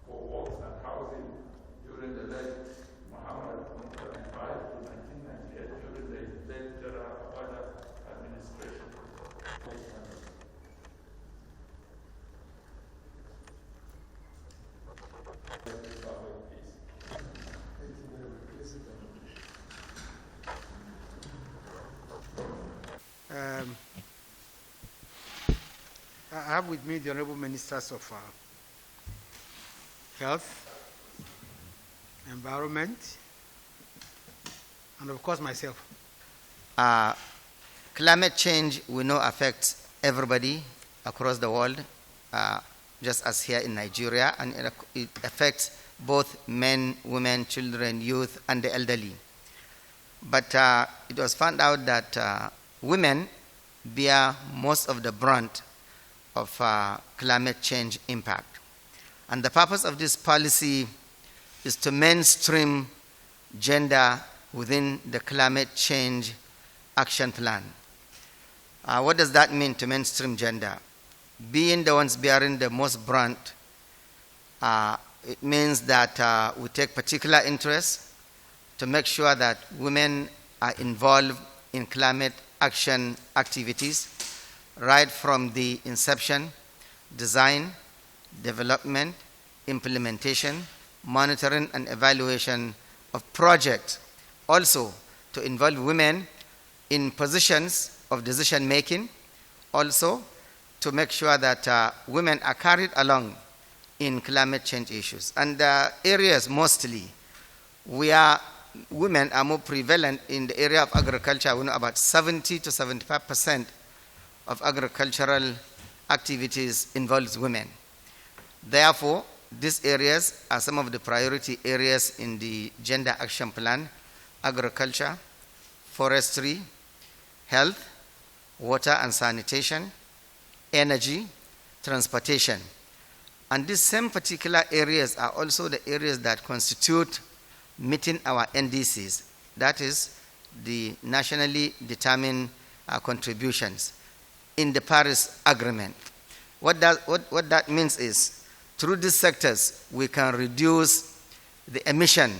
For works and housing during the late Muhammad 1995 to 1998 during the late General Abacha's administration. I have with me the Honorable Ministers of Health, Environment, and of course myself. Climate change we know affects everybody across the world, just as here in Nigeria, and it affects both men, women, children, youth, and the elderly. But it was found out that women bear most of the brunt of climate change impact. And the purpose of this policy is to mainstream gender within the climate change action plan. What does that mean, to mainstream gender? Being the ones bearing the most brunt, it means that we take particular interest to make sure that women are involved in climate action activities, right from the inception, design, development, implementation, monitoring, and evaluation of projects. Also, to involve women in positions of decision making. Also, to make sure that women are carried along in climate change issues. And the areas mostly where women are more prevalent in the area of agriculture, we know about 70 to 75% of agricultural activities involves women. Therefore, these areas are some of the priority areas in the Gender Action Plan: agriculture, forestry, health, water and sanitation, energy, transportation. And these same particular areas are also the areas that constitute meeting our NDCs, that is, the nationally determined contributions in the Paris Agreement. What that means is, through these sectors, we can reduce the emission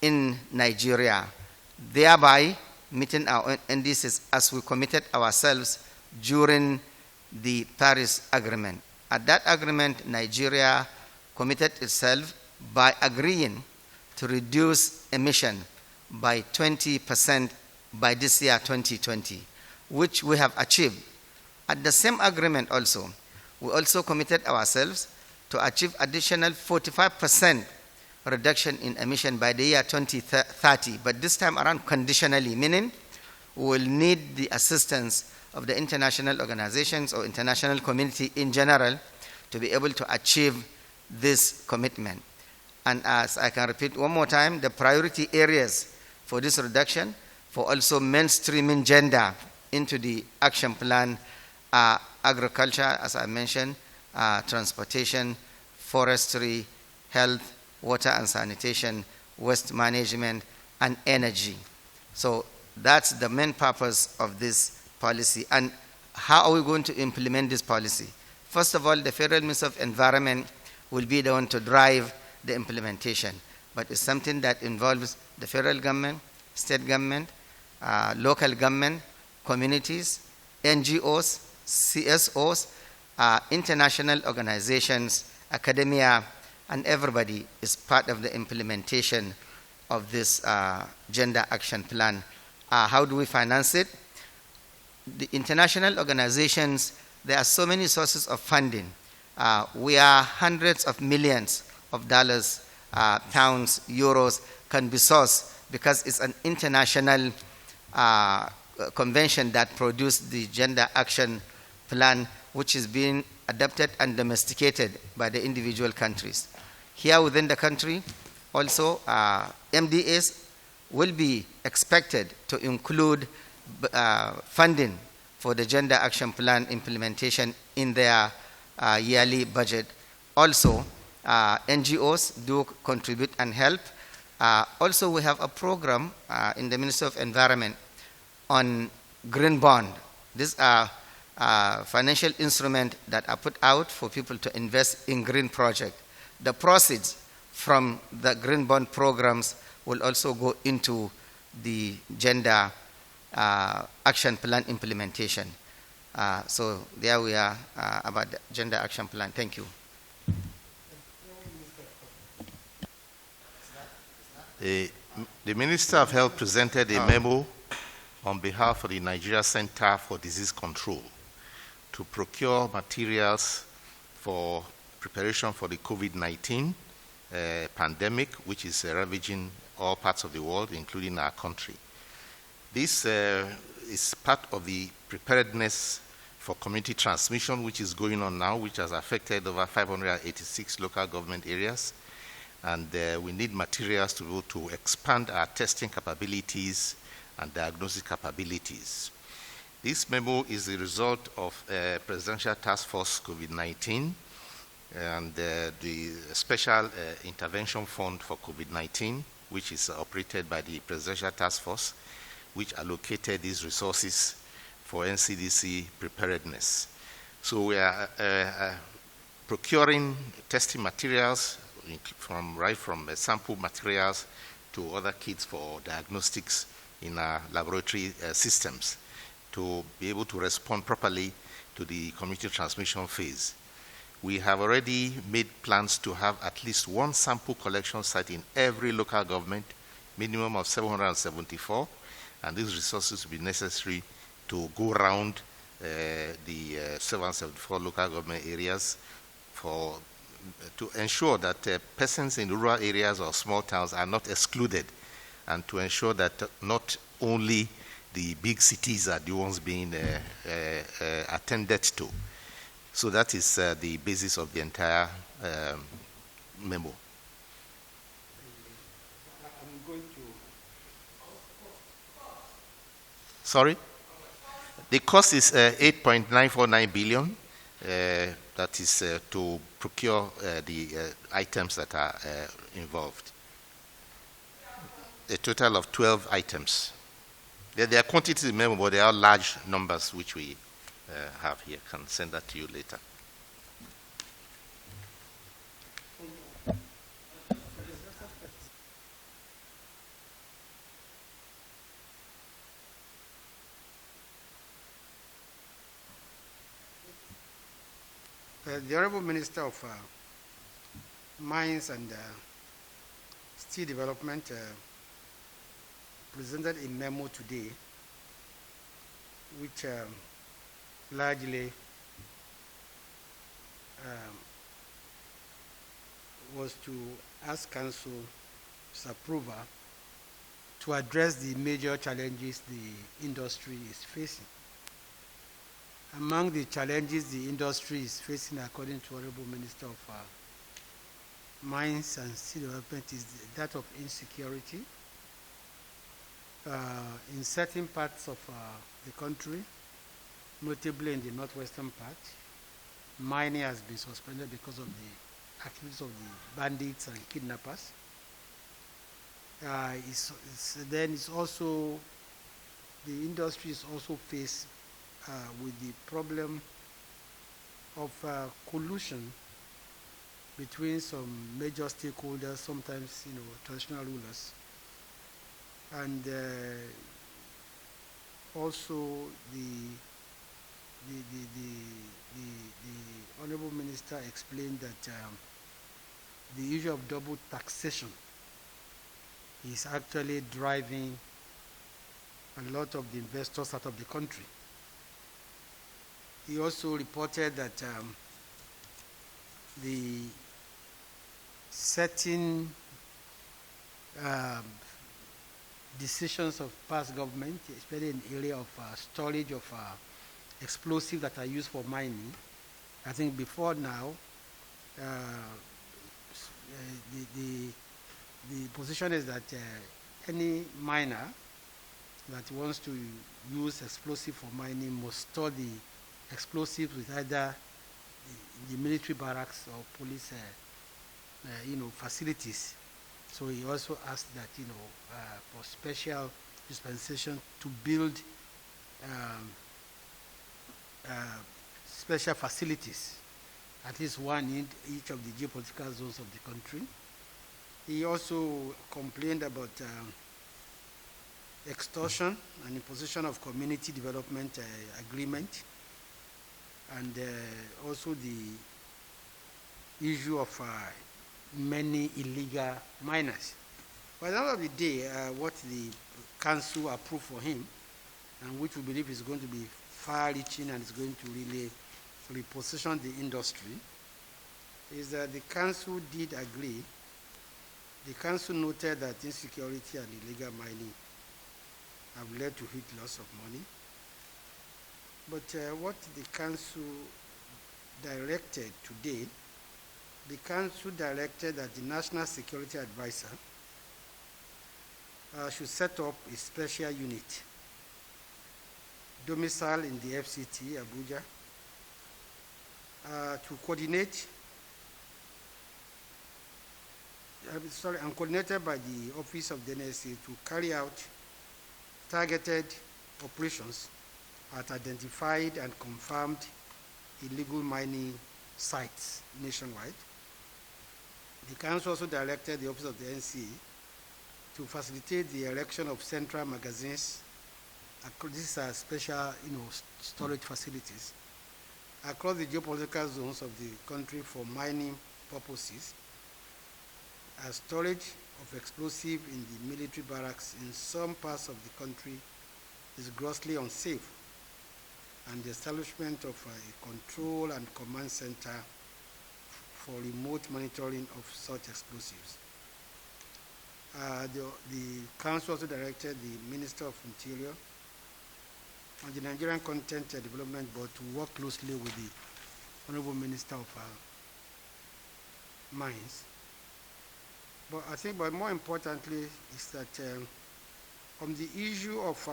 in Nigeria, thereby meeting our NDCs as we committed ourselves during the Paris Agreement. At that agreement, Nigeria committed itself by agreeing to reduce emission by 20% by this year, 2020, which we have achieved. At the same agreement also, we also committed ourselves to achieve additional 45% reduction in emission by the year 2030, but this time around conditionally, meaning we will need the assistance of the international organizations or international community in general to be able to achieve this commitment. And as I can repeat one more time, the priority areas for this reduction, for also mainstreaming gender into the action plan, are agriculture, as I mentioned, transportation, forestry, health, water and sanitation, waste management, and energy. So that's the main purpose of this policy. And how are we going to implement this policy? First of all, the Federal Minister of Environment will be the one to drive the implementation. But it's something that involves the federal government, state government, local government, communities, NGOs, CSOs, international organizations, academia, and everybody is part of the implementation of this gender action plan. How do we finance it? The international organizations there are so many sources of funding. We are hundreds of millions of dollars, pounds, euros can be sourced because it's an international convention that produced the Gender Action Plan, which is being adapted and domesticated by the individual countries. Here within the country, also, MDAs will be expected to include funding for the Gender Action Plan implementation in their yearly budget. Also, NGOs do contribute and help. Also, we have a program in the Ministry of Environment on green bond. These are financial instruments that are put out for people to invest in green projects. The proceeds from the green bond programs will also go into the Gender Action Plan implementation. So there we are about the Gender Action Plan. Thank you. The Minister of Health presented a memo on behalf of the Nigeria Center for Disease Control to procure materials for preparation for the COVID-19 pandemic, which is ravaging all parts of the world, including our country. This is part of the preparedness for community transmission, which is going on now, which has affected over 586 local government areas. And we need materials to be able to expand our testing capabilities and diagnostic capabilities. This memo is the result of Presidential Task Force COVID-19 and the Special Intervention Fund for COVID-19, which is operated by the Presidential Task Force, which allocated these resources for NCDC preparedness. So we are procuring testing materials right from sample materials to other kits for diagnostics in our laboratory systems to be able to respond properly to the community transmission phase. We have already made plans to have at least one sample collection site in every local government, minimum of 774, and these resources will be necessary to go around the 774 local government areas to ensure that persons in rural areas or small towns are not excluded, and to ensure that not only the big cities are the ones being attended to. So that is the basis of the entire memo. I'm going to... Sorry? The cost is 8.949 billion. That is to procure the items that are involved. A total of 12 items. There are quantities in memo, but there are large numbers which we have here. I can send that to you later. The Honorable Minister of Mines and Steel Development presented a memo today which largely was to ask Council's approval to address the major challenges the industry is facing. Among the challenges the industry is facing, according to Honorable Minister of Mines and Steel Development, is that of insecurity. In certain parts of the country, notably in the northwestern part, mining has been suspended because of the activities of the bandits and kidnappers. Then it's also, the industry is also faced with the problem of collusion between some major stakeholders, sometimes traditional rulers, and also the Honorable Minister explained that the issue of double taxation is actually driving a lot of the investors out of the country. He also reported that the certain decisions of past government, especially in the area of storage of explosives that are used for mining. I think before now, the position is that any miner that wants to use explosive for mining must store the explosives with either the military barracks or police facilities. So he also asked that for special dispensation to build special facilities, at least one in each of the geopolitical zones of the country. He also complained about extortion and imposition of community development agreement, and also the issue of many illegal miners. By the end of the day, what the council approved for him, and which we believe is going to be far-reaching and is going to really reposition the industry, is that the council did agree. The council noted that insecurity and illegal mining have led to huge loss of money. But what the council directed today, the council directed that the National Security Advisor should set up a special unit domiciled in the FCT, Abuja, to coordinate, and coordinated by the Office of the NSA to carry out targeted operations at identified and confirmed illegal mining sites nationwide. The council also directed the Office of the NCA to facilitate the erection of central magazines. These are special, storage facilities across the geopolitical zones of the country for mining purposes. Storage of explosive in the military barracks in some parts of the country is grossly unsafe, and the establishment of a control and command center for remote monitoring of such explosives. The council also directed the Minister of Interior and the Nigerian Content Development Board to work closely with the Honorable Minister of Mines. But I think, but more importantly, is that on the issue of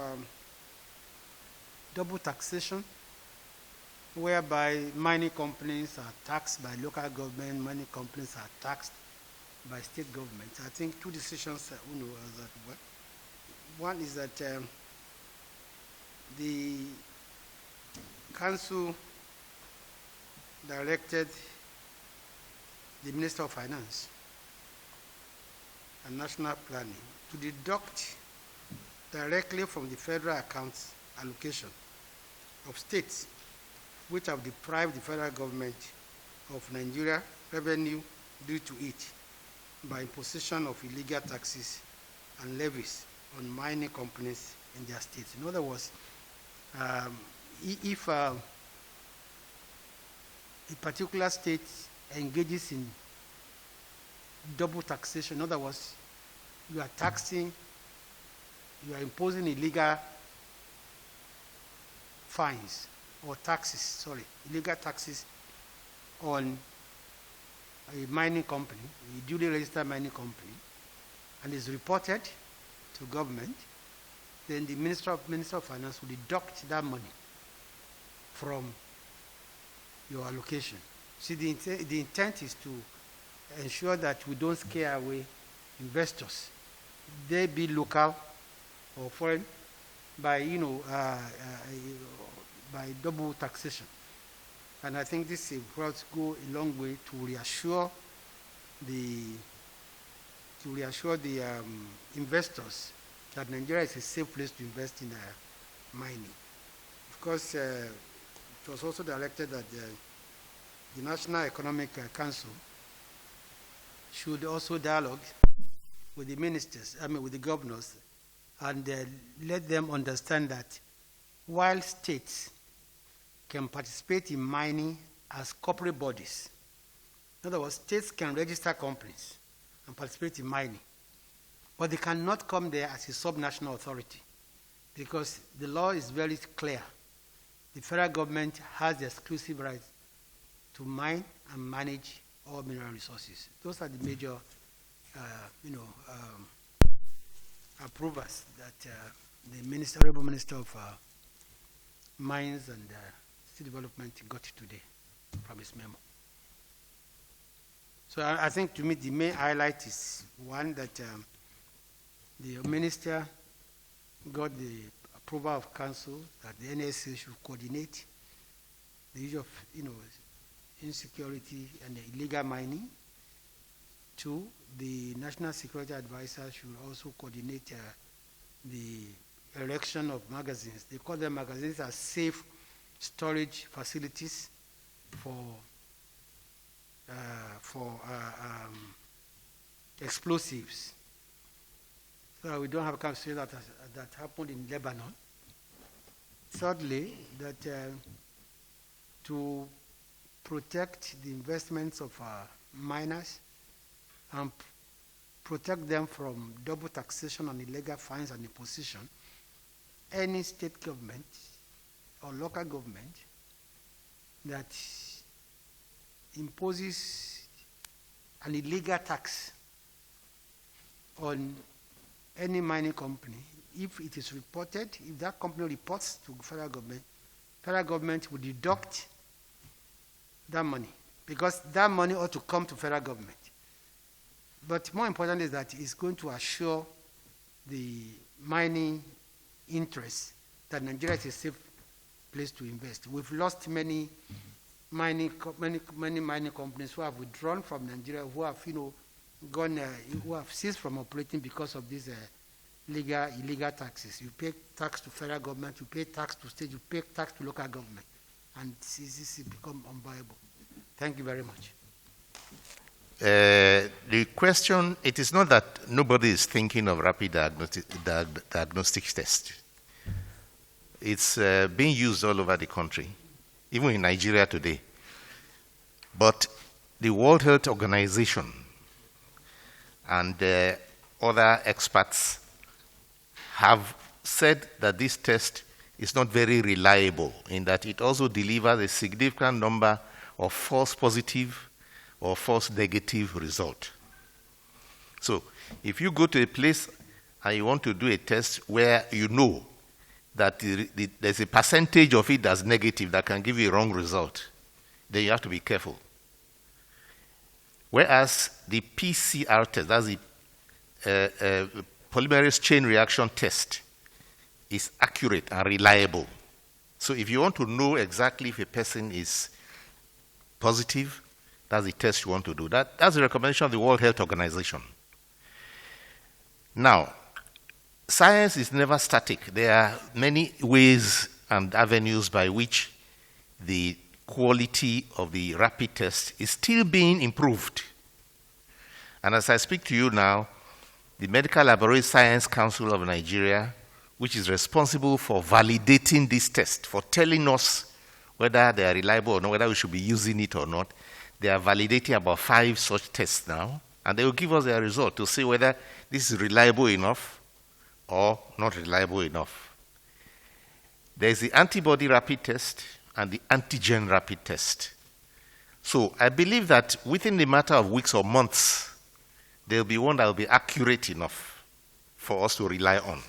double taxation, whereby mining companies are taxed by local government, mining companies are taxed by state governments. I think two decisions, one is that the council directed the Minister of Finance and National Planning to deduct directly from the federal accounts allocation of states which have deprived the federal government of Nigeria revenue due to it by imposition of illegal taxes and levies on mining companies in their states. In other words, if a particular state engages in double taxation, in other words, you are taxing, you are imposing illegal fines or taxes, illegal taxes on a mining company, a duly registered mining company, and is reported to government, then the Minister of Finance will deduct that money from your allocation. See, the intent is to ensure that we don't scare away investors, they be local or foreign, by by double taxation. And I think this will go a long way to reassure the investors that Nigeria is a safe place to invest in mining. Of course, it was also directed that the National Economic Council should also dialogue with the ministers, with the governors, and let them understand that while states can participate in mining as corporate bodies. In other words, states can register companies and participate in mining, but they cannot come there as a subnational authority because the law is very clear. The federal government has the exclusive right to mine and manage all mineral resources. Those are the major, approvers that the Honorable Minister of Mines and City Development got today from his memo. So I think to me the main highlight is one that the minister got the approval of council that the NSA should coordinate the issue of insecurity and illegal mining. Two, the National Security Advisor should also coordinate the erection of magazines. They call them magazines as safe storage facilities for explosives. So we don't have a kind of situation that happened in Lebanon. Thirdly, that to protect the investments of miners and protect them from double taxation and illegal fines and imposition, any state government or local government that imposes an illegal tax on any mining company, if it is reported, if that company reports to federal government will deduct that money, because that money ought to come to federal government. But more important is that it's going to assure the mining interests that Nigeria is a safe place to invest. We've lost many mining companies who have withdrawn from Nigeria, who have who have ceased from operating because of these illegal taxes. You pay tax to federal government, you pay tax to state, you pay tax to local government, and this become unviable. Thank you very much. The question, it is not that nobody is thinking of rapid diagnostic test. It's being used all over the country, even in Nigeria today. But the World Health Organization and other experts have said that this test is not very reliable, in that it also delivers a significant number of false positive or false negative result. So if you go to a place and you want to do a test where you know that there's a percentage of it that's negative that can give you a wrong result, then you have to be careful. Whereas the PCR test, that's the polymerase chain reaction test, is accurate and reliable. So if you want to know exactly if a person is positive, that's the test you want to do. That's the recommendation of the World Health Organization. Now, science is never static. There are many ways and avenues by which the quality of the rapid test is still being improved. And as I speak to you now, the Medical Laboratory Science Council of Nigeria, which is responsible for validating this test, for telling us whether they are reliable or not, whether we should be using it or not, they are validating about 5 such tests now, and they will give us their result to see whether this is reliable enough or not reliable enough. There is the antibody rapid test and the antigen rapid test. So I believe that within the matter of weeks or months, there will be one that will be accurate enough for us to rely on.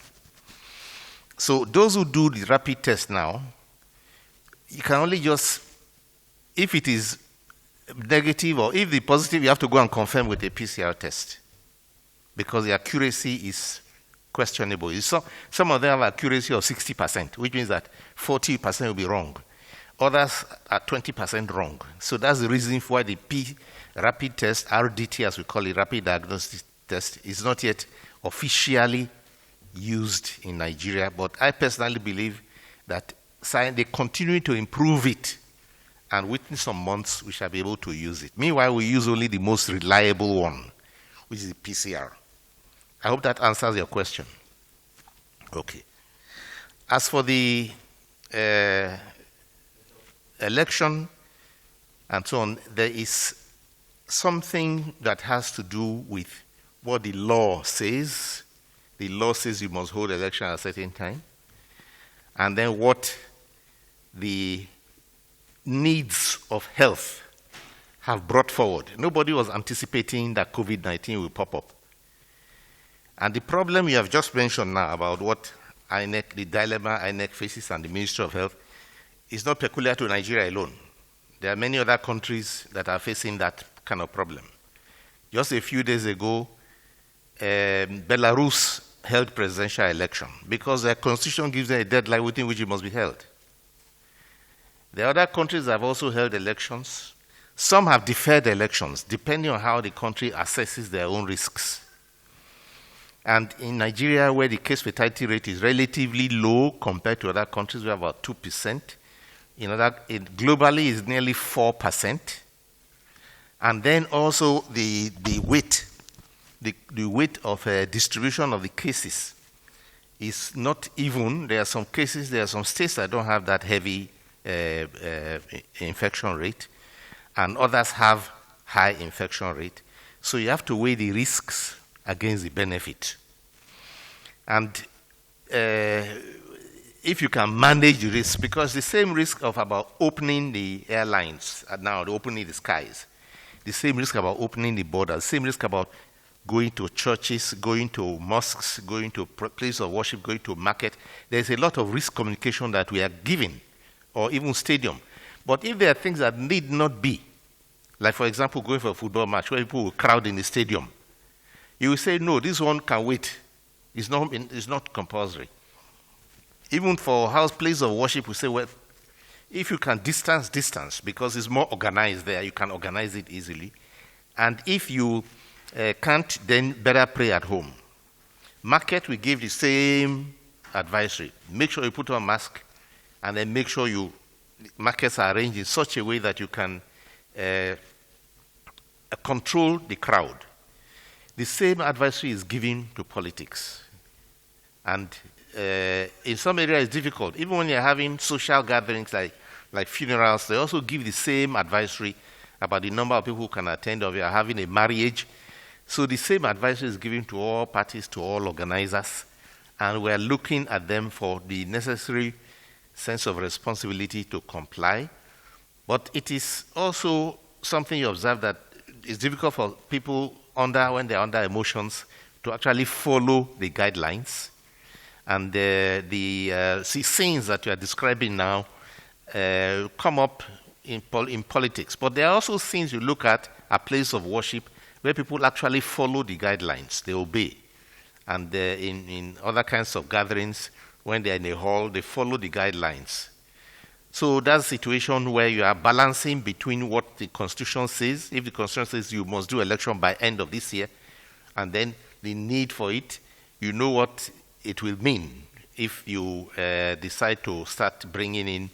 So those who do the rapid test now, you can only just, if it is negative or if the positive, you have to go and confirm with a PCR test, because the accuracy is questionable. Some of them have accuracy of 60%, which means that 40% will be wrong. Others are 20% wrong. So that's the reason why the rapid test, RDT as we call it, rapid diagnostic test, is not yet officially used in Nigeria. But I personally believe that they continue to improve it, and within some months we shall be able to use it. Meanwhile, we use only the most reliable one, which is the PCR. I hope that answers your question. Okay. As for the election and so on, there is something that has to do with what the law says. The law says you must hold election at a certain time. And then what the needs of health have brought forward. Nobody was anticipating that COVID-19 will pop up. And the problem you have just mentioned now about what INEC, the dilemma INEC faces and the Ministry of Health, is not peculiar to Nigeria alone. There are many other countries that are facing that kind of problem. Just a few days ago, Belarus held presidential election because their constitution gives them a deadline within which it must be held. The other countries have also held elections. Some have deferred elections, depending on how the country assesses their own risks. And in Nigeria, where the case fatality rate is relatively low compared to other countries, we have about 2%. Globally, it's nearly 4%. And then also the weight of distribution of the cases is not even. There are some cases, there are some states that don't have that heavy infection rate, and others have high infection rate. So you have to weigh the risks against the benefit. And if you can manage the risk, because the same risk of about opening the airlines, now opening the skies, the same risk about opening the borders, the same risk about going to churches, going to mosques, going to places of worship, going to market. There's a lot of risk communication that we are giving, or even stadium. But if there are things that need not be, like for example, going for a football match where people will crowd in the stadium, you will say, no, this one can wait. It's not compulsory. Even for house place of worship, we say, well, if you can distance, because it's more organized there, you can organize it easily. And if you can't, then better pray at home. Market, we give the same advisory. Make sure you put on a mask, and then make sure markets are arranged in such a way that you can control the crowd. The same advisory is given to politics. And in some areas it's difficult. Even when you're having social gatherings like funerals, they also give the same advisory about the number of people who can attend, or if you're having a marriage. So the same advisory is given to all parties, to all organizers, and we're looking at them for the necessary sense of responsibility to comply. But it is also something you observe that it's difficult for people when they're under emotions to actually follow the guidelines. And the scenes that you are describing now come up in politics. But there are also scenes you look at a place of worship where people actually follow the guidelines, they obey. And in other kinds of gatherings, when they're in a hall, they follow the guidelines. So that's a situation where you are balancing between what the Constitution says. If the Constitution says you must do election by end of this year, and then the need for it, you know what it will mean if you decide to start bringing in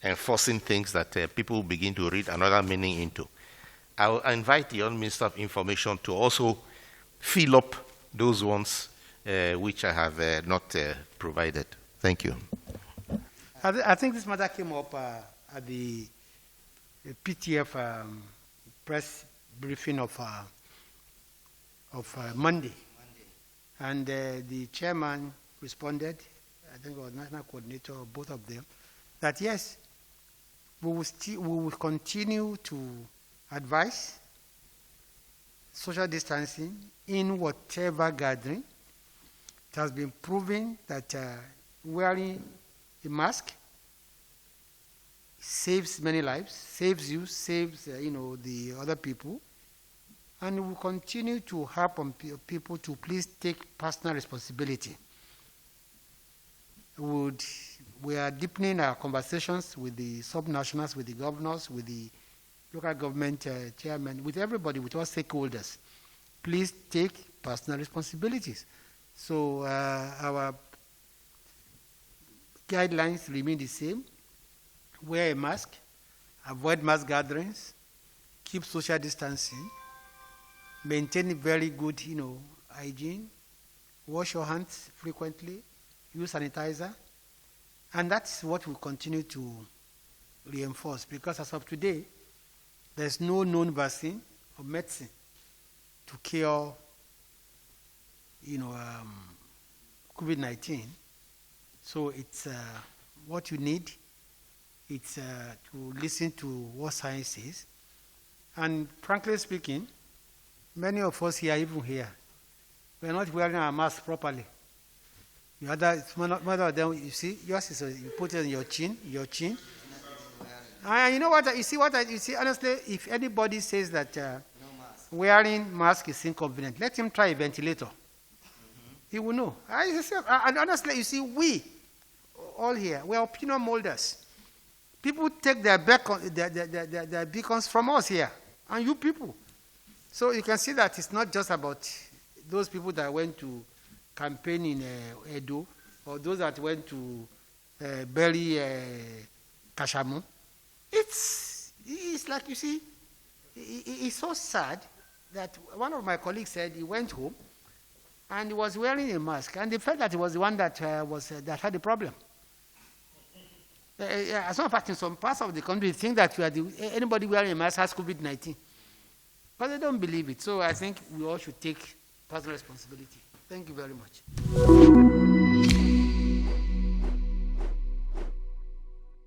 enforcing things that people begin to read another meaning into. I'll invite the Minister of Information to also fill up those ones which I have not provided. Thank you. I think this matter came up at the PTF press briefing of Monday. And the chairman responded, I think it was national coordinator, both of them, that yes, we will continue to advise social distancing in whatever gathering. It has been proven that wearing a mask saves many lives, saves you, saves the other people, and we will continue to harp on people to please take personal responsibility. We are deepening our conversations with the subnationals, with the governors, with the local government chairmen, with everybody, with all stakeholders. Please take personal responsibilities. So our guidelines remain the same. Wear a mask, avoid mass gatherings, keep social distancing, maintain very good, hygiene, wash your hands frequently, use sanitizer, and that's what we'll continue to reinforced, because as of today, there's no known vaccine or medicine to cure, COVID-19. So it's what you need. It's to listen to what science says. And frankly speaking, many of us here, even here, we're not wearing our mask properly. The other, one of them, you see, yours is you put it on your chin. You know what? You see. Honestly, if anybody says that wearing mask is inconvenient, let him try a ventilator. He will know. And honestly, you see, we all here, we are opinion molders. People take their beacons from us here, and you people. So you can see that it's not just about those people that went to campaign in Edo, or those that went to bury Kashamu. It's like, you see, it's so sad that one of my colleagues said he went home and he was wearing a mask, and they felt that he was the one that that had the problem. As a matter of fact, in some parts of the country, they think that anybody wearing a mask has COVID-19. But they don't believe it. So I think we all should take personal responsibility. Thank you very much.